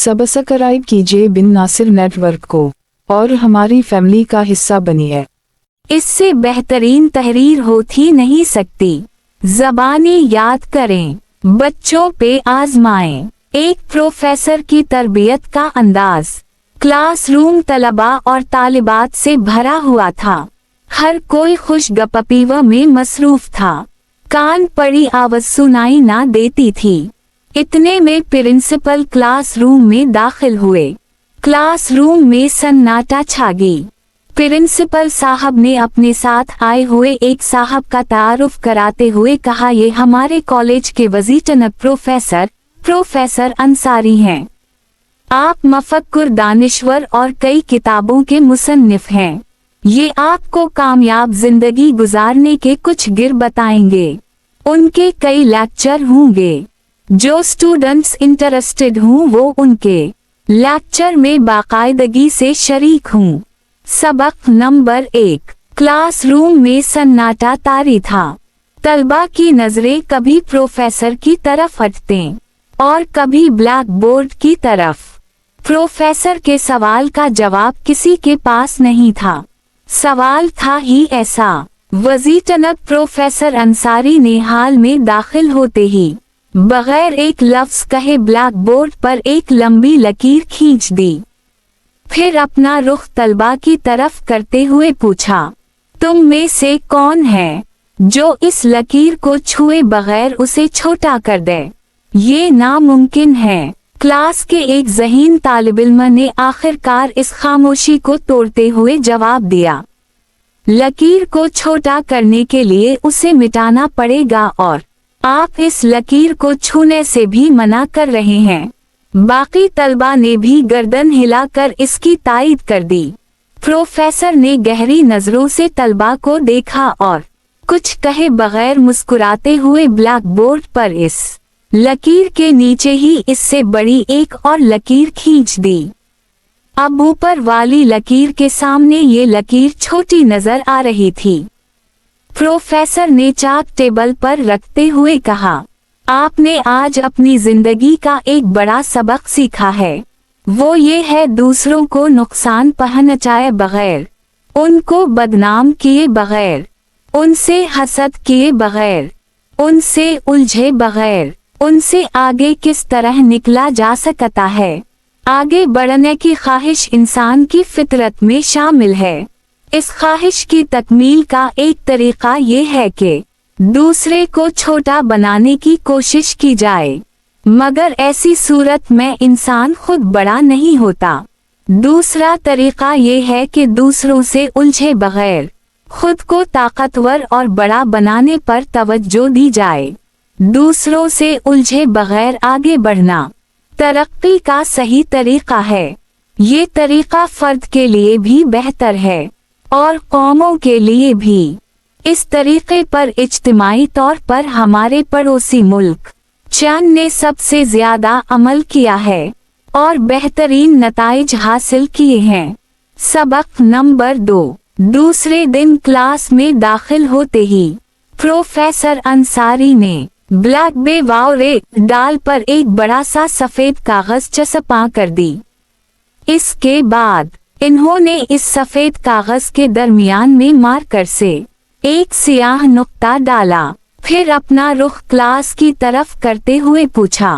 Subscribe कीजिए बिन Nasir network को और हमारी फैमिली का हिस्सा बनिए। इससे बेहतरीन तहरीर होती नहीं सकती। ज़बानें याद करें, बच्चों पे आजमाएं। एक प्रोफेसर की तरबियत का अंदाज। क्लासरूम तलबा और तालिबात से भरा हुआ था। हर कोई खुशगप्पीव में मसरूफ था। कान पड़ी आवाज सुनाई ना देती थी। इतने में प्रिंसिपल क्लासरूम में दाखिल हुए। क्लासरूम में सन्नाटा छा गई। प्रिंसिपल साहब ने अपने साथ आए हुए एक साहब का तारुफ कराते हुए कहा, ये हमारे कॉलेज के वजीटन प्रोफेसर अंसारी हैं। आप मफक्कुर दानिश्वर और कई किताबों के मुसन्निफ हैं। ये आपको कामयाब जिंदगी गुजारने के कुछ गिर बताएंगे। उनके कई लेक्चर होंगे। जो स्टूडेंट्स इंटरेस्टेड हूँ वो उनके लेक्चर में बाकायदगी से शरीक हूँ। सबक नंबर 1। क्लासरूम में सन्नाटा तारी था। तलबा की नजरें कभी प्रोफेसर की तरफ हटते और कभी ब्लैक बोर्ड की तरफ। प्रोफेसर के सवाल का जवाब किसी के पास नहीं था। सवाल था ही ऐसा। वजीटन प्रोफेसर अंसारी ने हाल में दाखिल होते ही बगैर एक लफ्ज कहे ब्लैक बोर्ड पर एक लंबी लकीर खींच दी। फिर अपना रुख तलबा की तरफ करते हुए पूछा, तुम में से कौन है जो इस लकीर को छुए बगैर उसे छोटा कर दे? ये नामुमकिन है। क्लास के एक ज़हीन तालिबिल्म ने आखिरकार इस खामोशी को तोड़ते हुए जवाब दिया, लकीर को छोटा करने के लिए उसे मिटाना पड़ेगा और आप इस लकीर को छूने से भी मना कर रहे हैं। बाकी तलबा ने भी गर्दन हिलाकर इसकी तायीद कर दी। प्रोफेसर ने गहरी नजरों से तलबा को देखा और कुछ कहे बगैर मुस्कुराते हुए ब्लैक बोर्ड पर इस लकीर के नीचे ही इससे बड़ी एक और लकीर खींच दी। अब ऊपर वाली लकीर के सामने ये लकीर छोटी नजर आ रही थी। प्रोफेसर ने चाक टेबल पर रखते हुए कहा, आपने आज अपनी जिंदगी का एक बड़ा सबक सीखा है। वो ये है दूसरों को नुकसान पहुंचाए बगैर, उनको बदनाम किए बगैर, उनसे हसद किए बगैर, उनसे उलझे बगैर, उनसे आगे किस तरह निकला जा सकता है। आगे बढ़ने की ख्वाहिश इंसान की फितरत में शामिल है। इस ख्वाहिश की तकमील का एक तरीका ये है कि दूसरे को छोटा बनाने की कोशिश की जाए, मगर ऐसी सूरत में इंसान खुद बड़ा नहीं होता। दूसरा तरीका ये है कि दूसरों से उलझे बगैर खुद को ताकतवर और बड़ा बनाने पर तवज्जो दी जाए। दूसरों से उलझे बगैर आगे बढ़ना तरक्की का सही तरीका है। ये तरीका फर्द के लिए भी बेहतर है और कौमों के लिए भी। इस तरीके पर इज्तिमाई तौर पर हमारे पड़ोसी मुल्क चीन ने सबसे ज्यादा अमल किया है और बेहतरीन नताइज हासिल किए हैं। सबक नंबर 2। दूसरे दिन क्लास में दाखिल होते ही प्रोफेसर अंसारी ने ब्लैक बोर्ड डाल पर एक बड़ा सा सफेद कागज चस्पा कर दी। इसके बाद इन्होंने इस सफेद कागज के दरमियान में मार्कर से एक सियाह नुक्ता डाला। फिर अपना रुख क्लास की तरफ करते हुए पूछा,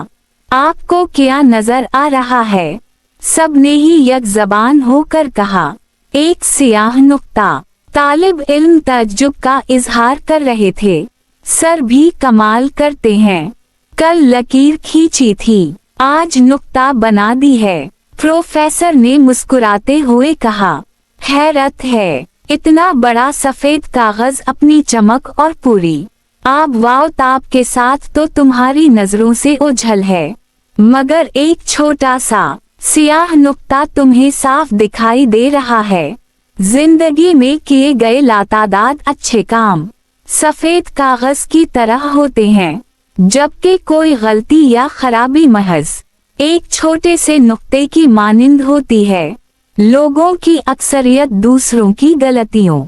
आपको क्या नजर आ रहा है? सब ने ही एक जबान होकर कहा, एक सियाह नुक्ता। तालिब इल्म तअज्जुब का इजहार कर रहे थे। सर भी कमाल करते हैं। कल लकीर खींची थी, आज नुक्ता बना दी है। प्रोफेसर ने मुस्कुराते हुए कहा, हैरत है, इतना बड़ा सफेद कागज अपनी चमक और पूरी आब वाव ताब के साथ तो तुम्हारी नजरों से ओझल है, मगर एक छोटा सा सियाह नुक्ता तुम्हें साफ दिखाई दे रहा है। जिंदगी में किए गए लातादाद अच्छे काम सफेद कागज की तरह होते हैं, जबकि कोई गलती या खराबी महज एक छोटे से नुक्ते की मानिंद होती है। लोगों की अक्सरियत दूसरों की गलतियों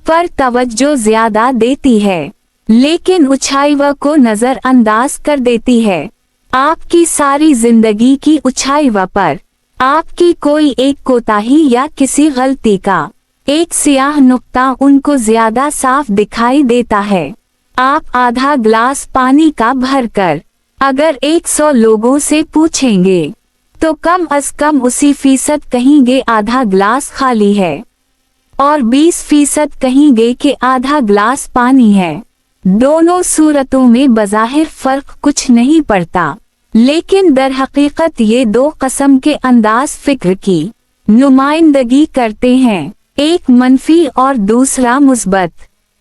पर तवज्जो ज्यादा देती है, लेकिन उछाईवा को नजरअंदाज कर देती है। आपकी सारी जिंदगी की ऊंचाइयों पर आपकी कोई एक कोताही या किसी गलती का एक स्याह नुक्ता उनको ज्यादा साफ दिखाई देता है। आप आधा ग्लास पानी का भरकर अगर 100 लोगों से पूछेंगे तो कम से कम 80% कहेंगे आधा ग्लास खाली है और 20% कहेंगे कि आधा ग्लास पानी है। दोनों सूरतों में बज़ाहिर फर्क कुछ नहीं पड़ता, लेकिन दर हकीकत ये दो किस्म के अंदाज फिक्र की नुमाइंदगी करते हैं, एक मनफी और दूसरा मुस्बत।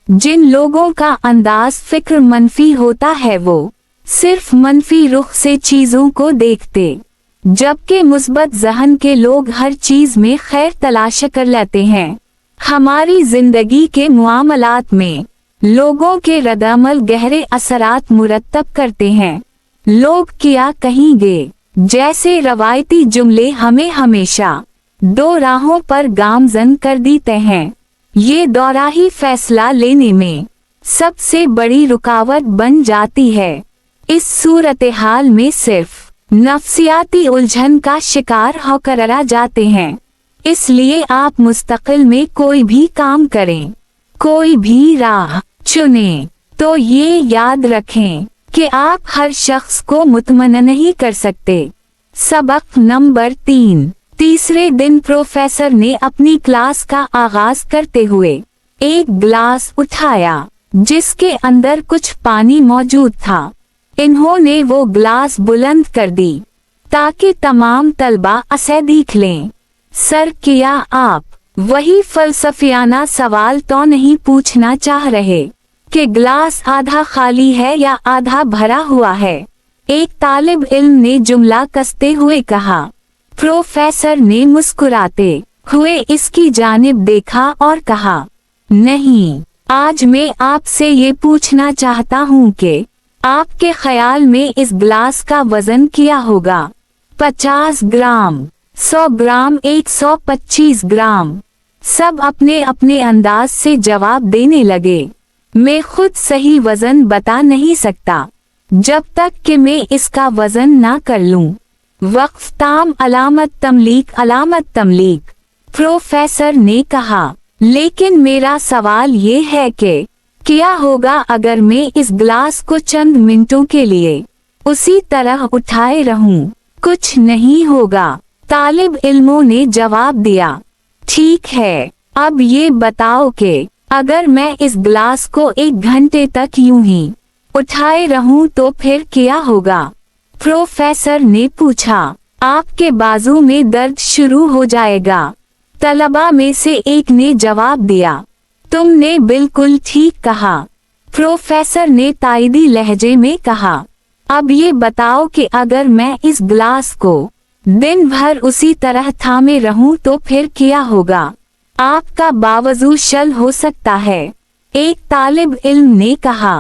जिन लोगों का अंदाज फिक्र मनफी होता है वो सिर्फ मनफी रुख से चीजों को देखते, जबकि मुस्बत ज़हन के लोग हर चीज में खैर तलाश कर लेते हैं। हमारी जिंदगी के मुआमलात में लोगों के रद्दअमल गहरे असरात मुरतब करते हैं। लोग क्या कहेंगे जैसे रवायती जुमले हमें हमेशा दो राहों पर गामजन कर देते हैं। ये दोराही फैसला लेने में सबसे बड़ी रुकावट बन जाती है। इस सूरत हाल में सिर्फ नफ्सियाती उलझन का शिकार होकर रह जाते हैं। इसलिए आप मुस्तकिल में कोई भी काम करें, कोई भी राह चुनें, तो ये याद रखें कि आप हर शख्स को मुतमन नहीं कर सकते। सबक नंबर 3। तीसरे दिन प्रोफेसर ने अपनी क्लास का आगाज करते हुए एक गिलास उठाया जिसके अंदर कुछ पानी मौजूद था। इन्होंने वो गिलास बुलंद कर दी ताकि तमाम तलबा उसे देख लें। सर, क्या आप वही फलसफियाना सवाल तो नहीं पूछना चाह रहे कि गिलास आधा खाली है या आधा भरा हुआ है? एक तालिब इल्म ने जुमला कसते हुए कहा। प्रोफेसर ने मुस्कुराते हुए इसकी जानिब देखा और कहा, नहीं, आज मैं आपसे ये पूछना चाहता हूँ कि आपके ख्याल में इस गिलास का वजन क्या होगा? 50 ग्राम, 100 ग्राम, 125 ग्राम। सब अपने अपने अंदाज से जवाब देने लगे। मैं खुद सही वजन बता नहीं सकता जब तक कि मैं इसका वजन ना कर लूं। वक्फ ताम अलामत तमलीक। प्रोफेसर ने कहा, लेकिन मेरा सवाल ये है कि क्या होगा अगर मैं इस गिलास को चंद मिनटों के लिए उसी तरह उठाए रहूं? कुछ नहीं होगा, तालिब इल्मों ने जवाब दिया। ठीक है, अब ये बताओ कि अगर मैं इस गिलास को 1 घंटे तक यूं ही उठाए रहूं तो फिर क्या होगा? प्रोफेसर ने पूछा। आपके बाजू में दर्द शुरू हो जाएगा। तलबा में से एक ने जवाब दिया, तुमने बिल्कुल ठीक कहा। प्रोफेसर ने ताइदी लहजे में कहा, अब ये बताओ कि अगर मैं इस गिलास को दिन भर उसी तरह थामे रहूं तो फिर क्या होगा? आपका बावजू शल हो सकता है। एक तालिब इल्म ने कहा,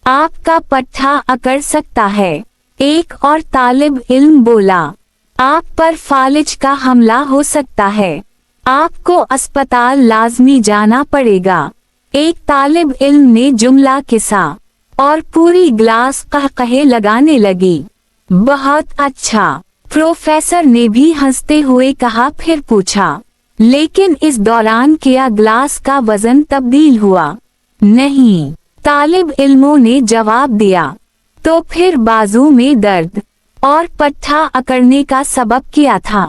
आपका पट्टा अकड़ सकता है। एक और तालिब इल्म बोला, आप पर फालिज का हमला हो सकता है, आपको अस्पताल लाजमी जाना पड़ेगा। एक तालिब इल्म ने जुमला किसा और पूरी गिलास कहकहे लगाने लगी। बहुत अच्छा, प्रोफेसर ने भी हंसते हुए कहा। फिर पूछा, लेकिन इस दौरान क्या गिलास का वजन तब्दील हुआ? नहीं, तालिब इल्मों ने जवाब दिया। तो फिर बाजू में दर्द और पट्टा अकड़ने का सबब क्या था?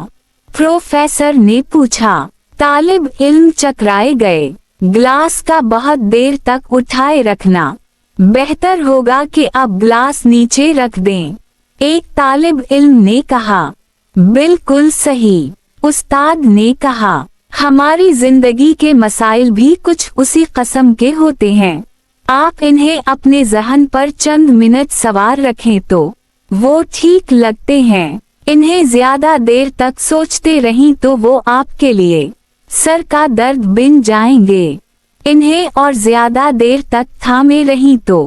प्रोफेसर ने पूछा। तालिब इल्म चकराए गए। गिलास का बहुत देर तक उठाए रखना, बेहतर होगा कि अब गिलास नीचे रख दें। एक तालिब इल्म ने कहा। बिल्कुल सही, उस्ताद ने कहा। हमारी जिंदगी के मसाइल भी कुछ उसी किस्म के होते हैं। आप इन्हें अपने ज़हन पर चंद मिनट सवार रखें तो वो ठीक लगते हैं। इन्हें ज्यादा देर तक सोचते रहीं तो वो आपके लिए सर का दर्द बन जाएंगे। इन्हें और ज्यादा देर तक थामे रहीं तो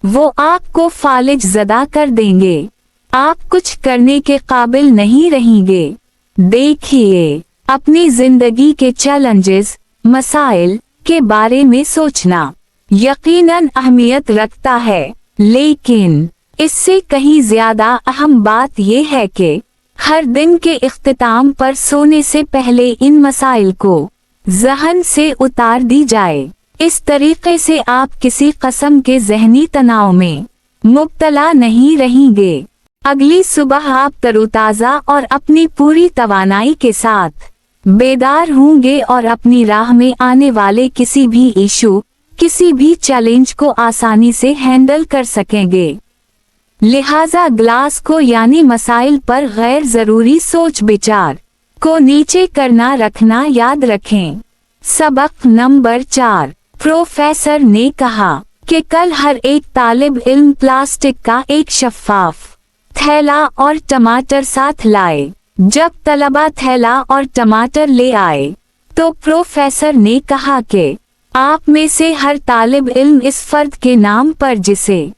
वो आपको फालिज ज़दा कर देंगे। आप कुछ करने के काबिल नहीं रहेंगे। देखिए, अपनी जिंदगी के चैलेंजेस, मसाइल के बारे में सोचना यकीनन अहमियत रखता है, लेकिन इससे कहीं ज्यादा अहम बात यह है कि हर दिन के इख्तिताम पर सोने से पहले इन मसाइल को ज़हन से उतार दी जाए। इस तरीके से आप किसी किस्म के ज़हनी तनाव में मुब्तला नहीं रहेंगे। अगली सुबह आप तरोताज़ा और अपनी पूरी तवानाई के साथ बेदार होंगे और अपनी राह में आने वाले किसी भी इशू, किसी भी चैलेंज को आसानी से हैंडल कर सकेंगे। लिहाजा ग्लास को यानी मसाइल पर गैर ज़रूरी सोच विचार को नीचे करना रखना याद रखें। सबक नंबर 4। प्रोफेसर ने कहा कि कल हर एक तालिब इल्म प्लास्टिक का एक शफ़ाफ थैला और टमाटर साथ लाए। जब तलबा थैला और टमाटर ले आए तो प्रोफेसर ने कहा कि आप में से हर तालिब इल्म इस फर्द के नाम पर जिसे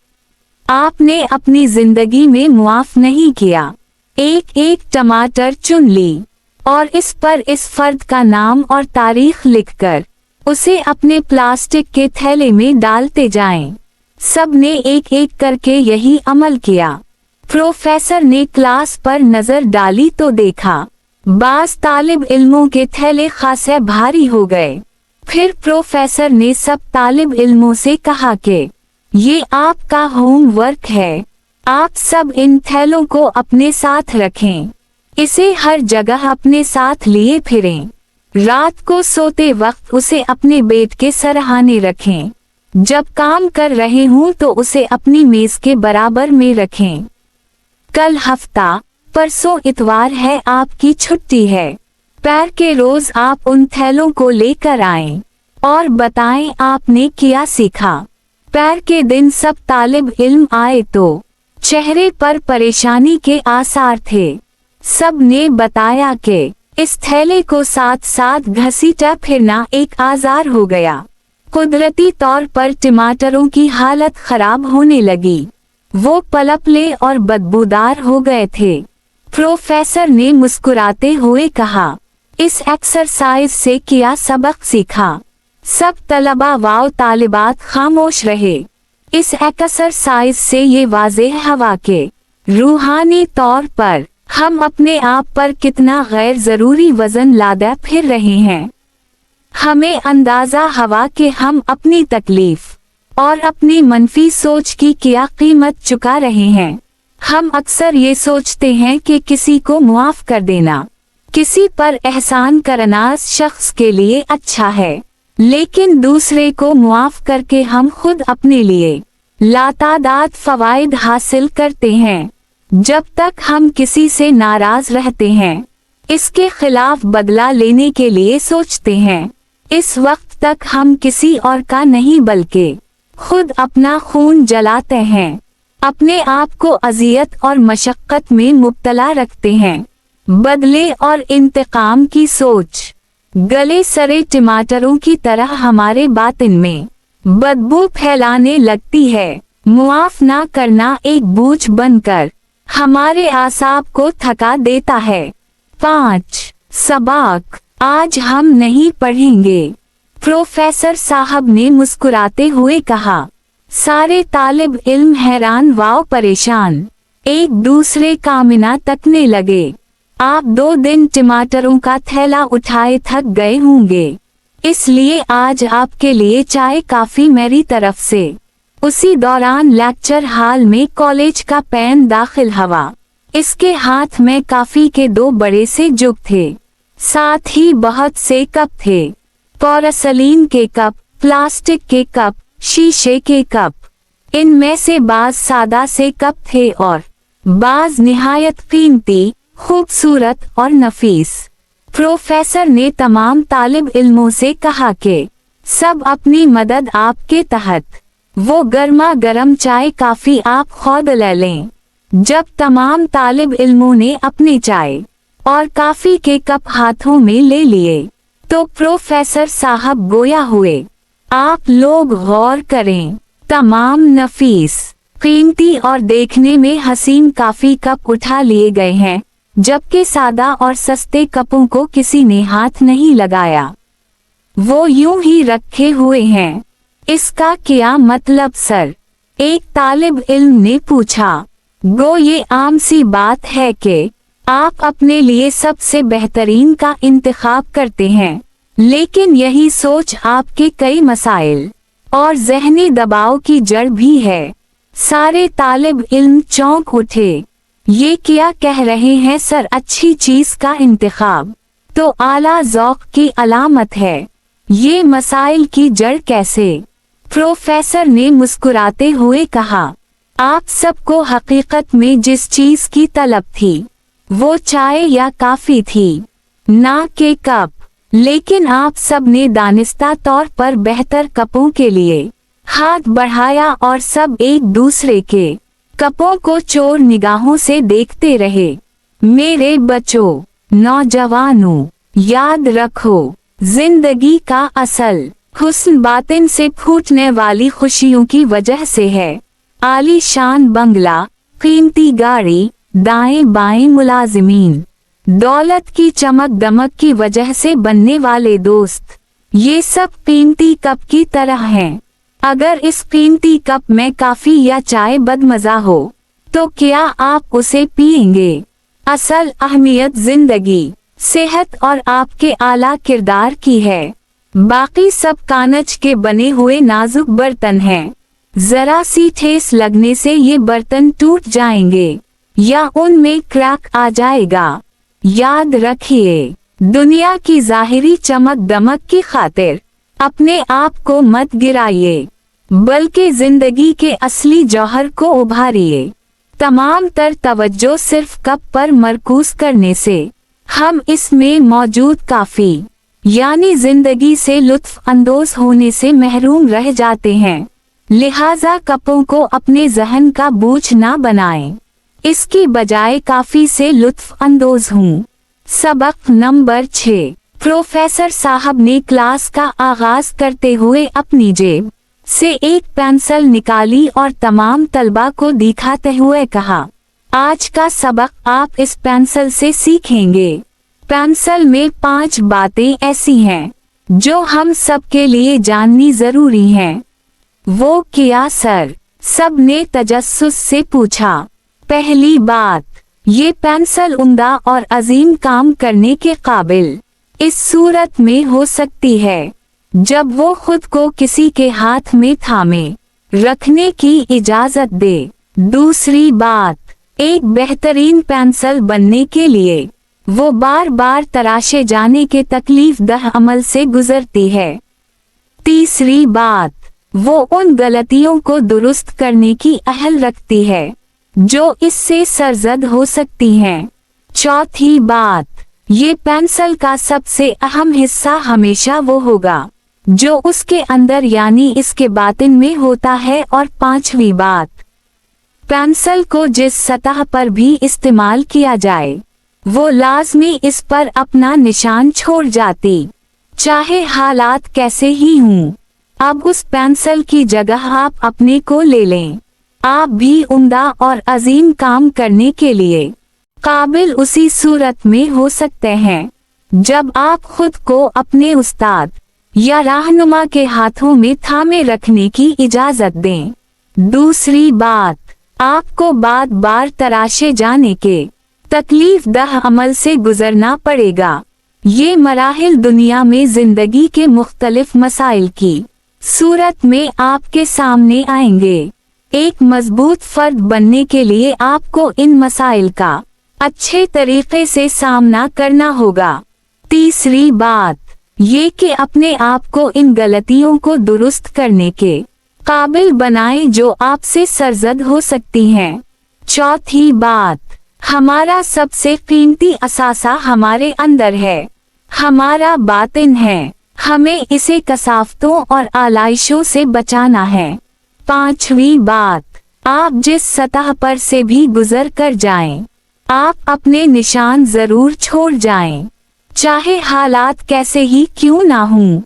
आपने अपनी जिंदगी में मुआफ नहीं किया, एक एक टमाटर चुन ली और इस पर इस फर्द का नाम और तारीख लिखकर उसे अपने प्लास्टिक के थैले में डालते जाएं। सब ने एक एक करके यही अमल किया। प्रोफेसर ने क्लास पर नजर डाली तो देखा बास तालिब इल्मों के थैले खासे भारी हो गए। फिर प्रोफेसर ने सब तालिब इल्मों से कहा कि ये आपका होमवर्क है, आप सब इन थैलों को अपने साथ रखें, इसे हर जगह अपने साथ लिए फिरें। रात को सोते वक्त उसे अपने बेड के सरहाने रखें। जब काम कर रहे हों तो उसे अपनी मेज के बराबर में रखें। कल हफ्ता, परसों इतवार है, आपकी छुट्टी है। पैर के रोज आप उन थैलों को लेकर आएं और बताएं आपने क्या सीखा। पैर के दिन सब तालिब इल्म आए तो चेहरे पर परेशानी के आसार थे। सब ने बताया कि इस थैले को साथ साथ घसीटा फिरना एक आजार हो गया। कुदरती तौर पर टमाटरों की हालत खराब होने लगी, वो पलपले और बदबूदार हो गए थे। प्रोफेसर ने मुस्कुराते हुए कहा, इस एक्सरसाइज से क्या सबक सीखा? सब तलबा व तालिबात खामोश रहे। इस एक्सरसाइज से ये वाज़ेह हुआ कि रूहानी तौर पर हम अपने आप पर कितना गैर ज़रूरी वज़न लादा फिर रहे हैं। हमें अंदाज़ा हुआ कि हम अपनी तकलीफ और अपनी मनफी सोच की क्या कीमत चुका रहे हैं। हम अक्सर ये सोचते हैं कि किसी को मुआफ कर देना, किसी पर एहसान करना शख्स के लिए अच्छा है, लेकिन दूसरे को मुआफ करके हम खुद अपने लिए लातादाद फवाइद हासिल करते हैं। जब तक हम किसी से नाराज रहते हैं, इसके खिलाफ बदला लेने के लिए सोचते हैं, इस वक्त तक हम किसी और का नहीं बल्कि खुद अपना खून जलाते हैं, अपने आप को अजियत और मशक्कत में मुब्तला रखते हैं। बदले और इंतकाम की सोच गले सरे टमाटरों की तरह हमारे बातिन में बदबू फैलाने लगती है। मुआफ ना करना एक बोझ बनकर हमारे आसाब को थका देता है। 5 सबक आज हम नहीं पढ़ेंगे, प्रोफेसर साहब ने मुस्कुराते हुए कहा। सारे तालिब इल्म हैरान व परेशान एक दूसरे का मिना तकने लगे। आप 2 दिन टमाटरों का थैला उठाए थक गए होंगे, इसलिए आज आपके लिए चाय काफी मेरी तरफ से। उसी दौरान लेक्चर हॉल में कॉलेज का पैन दाखिल हुआ। इसके हाथ में काफी के 2 बड़े से जुग थे, साथ ही बहुत से कप थे। पोरसलीन के कप, प्लास्टिक के कप, शीशे के कप। इनमें से बाज सादा से कप थे और बाज निहायत कीमती, खूबसूरत और नफीस। प्रोफेसर ने तमाम तालिब इल्मों से कहा कि सब अपनी मदद आपके तहत वो गर्मा गर्म चाय काफी आप खुद ले लें। जब तमाम तालिब इल्मों ने अपने चाय और काफी के कप हाथों में ले लिए तो प्रोफेसर साहब गोया हुए, आप लोग गौर करें, तमाम नफीस, कीमती और देखने में हसीन काफी कप उठा लिए गए हैं, जबकि सादा और सस्ते कपों को किसी ने हाथ नहीं लगाया, वो यूं ही रखे हुए हैं। इसका क्या मतलब सर? एक तालिब इल्म ने पूछा। गो ये आम सी बात है कि आप अपने लिए सबसे बेहतरीन का इंतखाब करते हैं, लेकिन यही सोच आपके कई मसाइल और ज़हनी दबाव की जड़ भी है। सारे तालिब इल्म चौंक उठे। ये क्या कह रहे हैं सर? अच्छी चीज का इंतखाब तो आला ज़ौक़ की अलामत है, ये मसाइल की जड़ कैसे? प्रोफेसर ने मुस्कुराते हुए कहा, आप सबको हकीकत में जिस चीज की तलब थी वो चाय या काफी थी, ना कि कप। लेकिन आप सब ने दानिस्ता तौर पर बेहतर कपों के लिए हाथ बढ़ाया और सब एक दूसरे के कपों को चोर निगाहों से देखते रहे। मेरे बच्चों, नौजवानों, याद रखो, जिंदगी का असल हुस्न बातिन से फूटने वाली खुशियों की वजह से है। आलीशान बंगला, कीमती गाड़ी, दाएं बाएं मुलाजिमीन, दौलत की चमक दमक की वजह से बनने वाले दोस्त, ये सब कीमती कप की तरह हैं। अगर इस कीमती कप में काफी या चाय बदमजा हो तो क्या आप उसे पिएंगे? असल अहमियत जिंदगी, सेहत और आपके आला किरदार की है। बाकी सब कांच के बने हुए नाजुक बर्तन हैं। जरा सी ठेस लगने से ये बर्तन टूट जाएंगे या उनमें क्रैक आ जाएगा। याद रखिए, दुनिया की जाहिरी चमक दमक की खातिर अपने आप को मत गिराइए, बल्कि जिंदगी के असली जौहर को उभारिए। तमाम तर तवज्जो सिर्फ कप पर मरकूज करने से हम इसमें मौजूद काफी यानी जिंदगी से लुत्फ अंदोज होने से महरूम रह जाते हैं। लिहाजा कपों को अपने जहन का बोझ ना बनाएं, इसकी बजाय काफी से लुत्फ अंदोज हूँ। सबक नंबर 6। प्रोफेसर साहब ने क्लास का आगाज करते हुए अपनी जेब से एक पेंसिल निकाली और तमाम तलबा को दिखाते हुए कहा, आज का सबक आप इस पेंसिल से सीखेंगे। पेंसिल में 5 बातें ऐसी हैं जो हम सब के लिए जाननी जरूरी हैं। वो क्या सर? सब ने तजस्सुस से पूछा। पहली बात, ये पेंसिल उम्दा और अजीम काम करने के काबिल इस सूरत में हो सकती है जब वो खुद को किसी के हाथ में थामे रखने की इजाजत दे। दूसरी बात, एक बेहतरीन पेंसिल बनने के लिए वो बार बार तराशे जाने के तकलीफ दह अमल से गुजरती है। तीसरी बात, वो उन गलतियों को दुरुस्त करने की अहल रखती है जो इससे सरजद हो सकती हैं। चौथी बात, ये पेंसिल का सबसे अहम हिस्सा हमेशा वो होगा जो उसके अंदर यानी इसके बातिन में होता है। और पांचवी बात, पेंसिल को जिस सतह पर भी इस्तेमाल किया जाए वो लाजमी इस पर अपना निशान छोड़ जाती, चाहे हालात कैसे ही हों। अब उस पेंसिल की जगह आप अपने को ले लें। आप भी उम्दा और अजीम काम करने के लिए काबिल उसी सूरत में हो सकते हैं जब आप खुद को अपने उस्ताद या रहनुमा के हाथों में थामे रखने की इजाजत दें। दूसरी बात, आपको बार बार तराशे जाने के तकलीफ दह अमल से गुजरना पड़ेगा। ये मराहिल दुनिया में जिंदगी के मुख्तलिफ मसाइल की सूरत में आपके सामने आएंगे। एक मजबूत फर्द बनने के लिए आपको इन मसाइल का अच्छे तरीके से सामना करना होगा। तीसरी बात ये कि अपने आप को इन गलतियों को दुरुस्त करने के काबिल बनाएं जो आपसे सरजद हो सकती हैं। चौथी बात, हमारा सबसे कीमती असासा हमारे अंदर है, हमारा बातिन है। हमें इसे कसावतों और आलाइशों से बचाना है। पांचवी बात, आप जिस सतह पर से भी गुजर कर जाएं, आप अपने निशान जरूर छोड़ जाएं, चाहे हालात कैसे ही क्यों ना हों।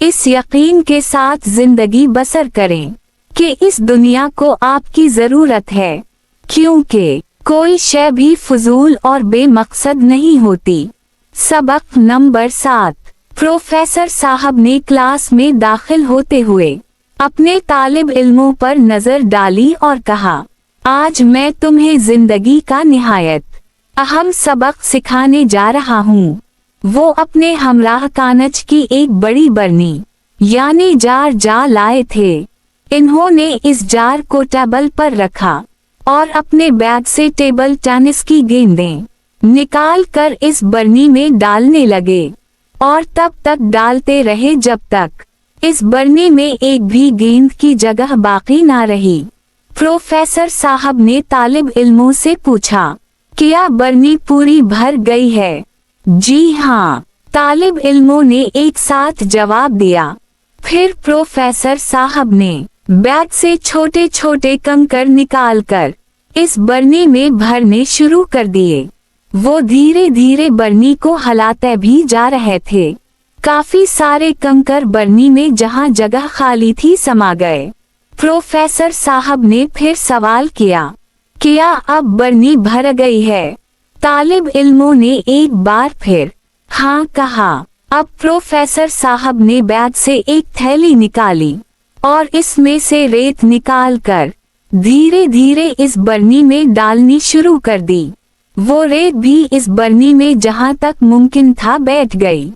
इस यकीन के साथ जिंदगी बसर करें कि इस दुनिया को आपकी जरूरत है, क्योंकि कोई शय भी फजूल और बेमकसद नहीं होती। सबक नंबर 7। प्रोफेसर साहब ने क्लास में दाखिल होते हुए अपने तालिब इल्मों पर नजर डाली और कहा, आज मैं तुम्हें जिंदगी का निहायत अहम सबक सिखाने जा रहा हूँ। वो अपने हमराह कानज की एक बड़ी बरनी यानी जार लाए थे। इन्होंने इस जार को टेबल पर रखा और अपने बैग से टेबल टेनिस की गेंदें निकाल कर इस बरनी में डालने लगे और तब तक डालते रहे जब तक इस बरनी में एक भी गेंद की जगह बाकी ना रही। प्रोफेसर साहब ने तालिब इल्मों से पूछा, क्या बरनी पूरी भर गई है? जी हाँ, तालिब इल्मों ने एक साथ जवाब दिया। फिर प्रोफेसर साहब ने बैग से छोटे छोटे कंकर निकालकर इस बरनी में भरने शुरू कर दिए। वो धीरे धीरे बरनी को हिलाते भी जा रहे थे। काफी सारे कंकर बरनी में जहाँ जगह खाली थी समा गए। प्रोफेसर साहब ने फिर सवाल किया, क्या अब बरनी भर गई है? तालिब इल्मों ने एक बार फिर हाँ कहा। अब प्रोफेसर साहब ने बैग से एक थैली निकाली और इसमें से रेत निकालकर धीरे धीरे इस बरनी में डालनी शुरू कर दी। वो रेत भी इस बरनी में जहाँ तक मुमकिन था बैठ गई।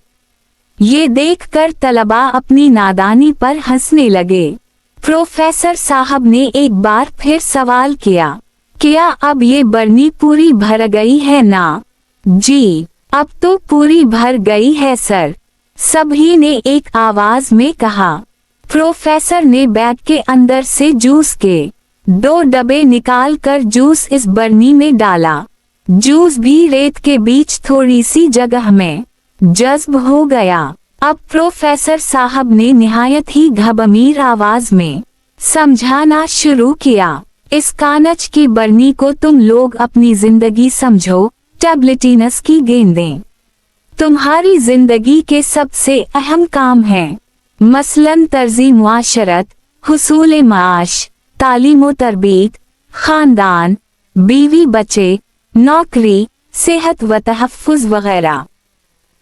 ये देखकर तलबा अपनी नादानी पर हंसने लगे। प्रोफेसर साहब ने एक बार फिर सवाल किया, क्या अब ये बरनी पूरी भर गई है ना? जी, अब तो पूरी भर गई है सर, सभी ने एक आवाज में कहा। प्रोफेसर ने बैग के अंदर से जूस के 2 डब्बे निकालकर जूस इस बरनी में डाला। जूस भी रेत के बीच थोड़ी सी जगह में जज्ब हो गया। अब प्रोफेसर साहब ने निहायत ही गंभीर आवाज में समझाना शुरू किया, इस कानच की बरनी को तुम लोग अपनी जिंदगी समझो टेबलेटिनस की गेंदें तुम्हारी जिंदगी के सबसे अहम काम हैं। मसलन तर्जी मुआशरत, हुसूल माश, तालीम व तरबीत, खानदान, बीवी बच्चे, नौकरी, सेहत व तहफ़्फ़ुज़ वगैरह।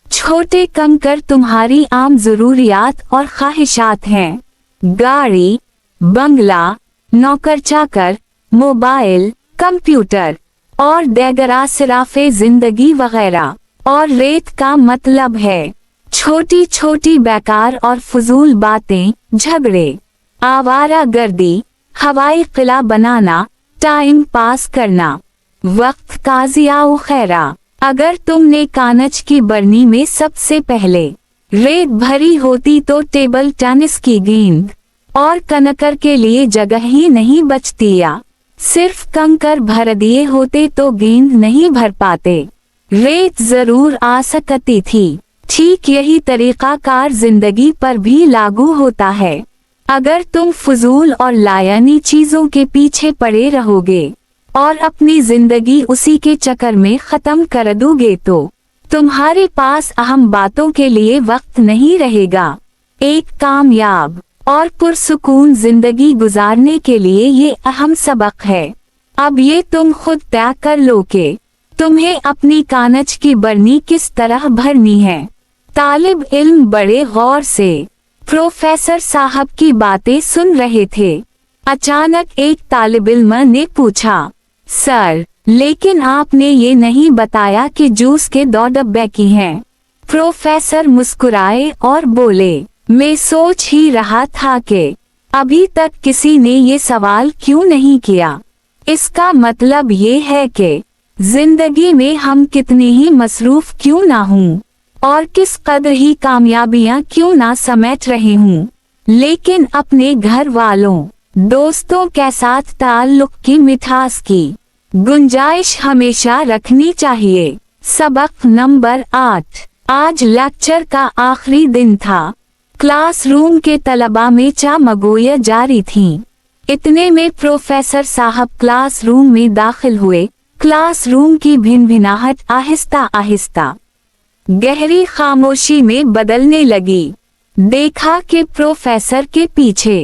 छोटे कंकर तुम्हारी आम ज़रूरियात और ख्वाहिशात हैं। गाड़ी, बंगला, नौकर चाकर, मोबाइल, कंप्यूटर और देगरा सिराफे जिंदगी वगैरह। और रेत का मतलब है छोटी छोटी बेकार और फजूल बातें, झगड़े, आवारा गर्दी, हवाई किला बनाना, टाइम पास करना, वक्त का ज़िया खैरा। अगर तुमने कानच की बरनी में सबसे पहले रेत भरी होती तो टेबल टेनिस की गेंद और कंकर के लिए जगह ही नहीं बचती, या सिर्फ कंकर भर दिए होते तो गेंद नहीं भर पाते, रेत जरूर आ सकती थी। ठीक यही तरीका कार जिंदगी पर भी लागू होता है। अगर तुम फजूल और लायानी चीजों के पीछे पड़े रहोगे और अपनी जिंदगी उसी के चक्कर में खत्म कर दोगे तो तुम्हारे पास अहम बातों के लिए वक्त नहीं रहेगा। एक कामयाब और पुरसुकून जिंदगी गुजारने के लिए ये अहम सबक है। अब ये तुम खुद तय कर लो कि तुम्हें अपनी कानच की बरनी किस तरह भरनी है। तालिब इल्म बड़े गौर से प्रोफेसर साहब की बातें सुन रहे थे। अचानक एक तालिब इल्म ने पूछा, सर, लेकिन आपने ये नहीं बताया कि जूस के 2 डब्बे की हैं। प्रोफेसर मुस्कुराए और बोले, मैं सोच ही रहा था कि अभी तक किसी ने ये सवाल क्यों नहीं किया। इसका मतलब ये है कि जिंदगी में हम कितनी ही मसरूफ क्यों ना हूँ और किस कदर ही कामयाबियाँ क्यों ना समेट रहे हूँ, लेकिन अपने घर वालों, दोस्तों के साथ ताल्लुक की मिठास की गुंजाइश हमेशा रखनी चाहिए। सबक नंबर 8। आज लेक्चर का आखिरी दिन था। क्लासरूम के तलबा में चामगोया जारी थीं। इतने में प्रोफेसर साहब क्लासरूम में दाखिल हुए। क्लासरूम की भिनभिनाहट आहिस्ता आहिस्ता गहरी खामोशी में बदलने लगी। देखा कि प्रोफेसर के पीछे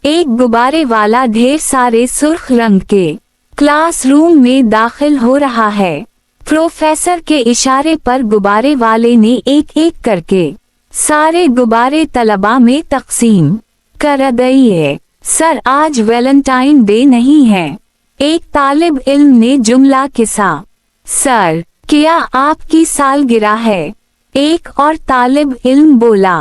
एक गुब्बारे वाला ढेर सारे सुर्ख रंग के क्लासरूम में दाखिल हो रहा है। प्रोफेसर के इशारे पर गुब्बारे वाले ने एक एक करके सारे गुब्बारे तलबा में तकसीम कर दइए। सर आज वैलेंटाइन डे नहीं है, एक तालिब इल्म ने जुमला किसा। सर क्या आपकी सालगिरह है, एक और तालिब इल्म बोला।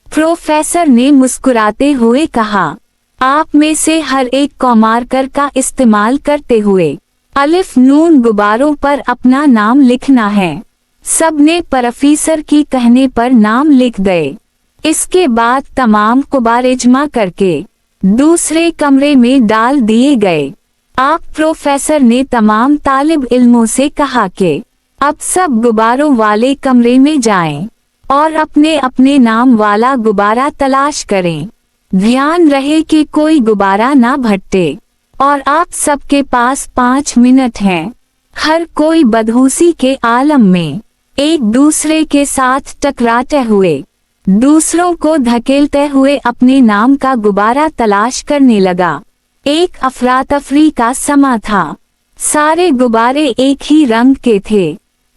प्रोफेसर ने मुस्कुराते हुए कहा, आप में से हर एक को मार्कर का इस्तेमाल करते हुए अलिफ नून गुब्बारों पर अपना नाम लिखना है। सबने प्रोफेसर की कहने पर नाम लिख गए। इसके बाद तमाम गुब्बारे जमा करके दूसरे कमरे में डाल दिए गए। आप प्रोफेसर ने तमाम तालिब इल्मों से कहा कि अब सब गुब्बारों वाले कमरे में जाएं और अपने अपने नाम वाला गुब्बारा तलाश करें। ध्यान रहे कि कोई गुब्बारा ना भटके और आप सबके पास 5 मिनट हैं। हर कोई बदहूसी के आलम में एक दूसरे के साथ टकराते हुए, दूसरों को धकेलते हुए अपने नाम का गुब्बारा तलाश करने लगा। एक अफरा-तफरी का समा था। सारे गुब्बारे एक ही रंग के थे।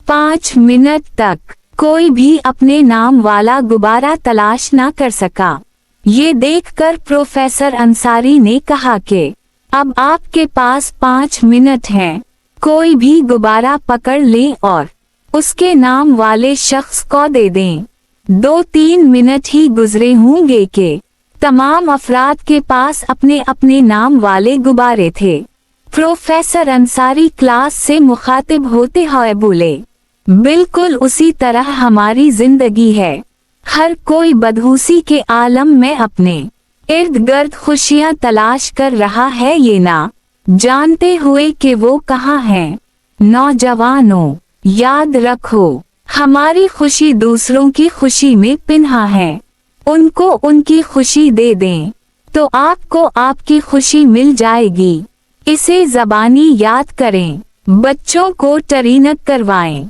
5 मिनट तक कोई भी अपने नाम वाला गुब्बारा तलाश न कर सका। ये देखकर प्रोफेसर अंसारी ने कहा कि अब आपके पास 5 मिनट हैं। कोई भी गुब्बारा पकड़ ले और उसके नाम वाले शख्स को दे दें। 2-3 मिनट ही गुजरे होंगे कि तमाम अफराद के पास अपने अपने नाम वाले गुब्बारे थे। प्रोफेसर अंसारी क्लास से मुखातिब होते हुए बोले, बिल्कुल उसी तरह हमारी जिंदगी है। हर कोई बदहूसी के आलम में अपने इर्द गिर्द खुशियां तलाश कर रहा है, ये ना जानते हुए कि वो कहाँ हैं। नौजवानों, याद रखो, हमारी खुशी दूसरों की खुशी में पिन्हा है। उनको उनकी खुशी दे दें तो आपको आपकी खुशी मिल जाएगी। इसे ज़बानी याद करें, बच्चों को ट्रेन करवाएं।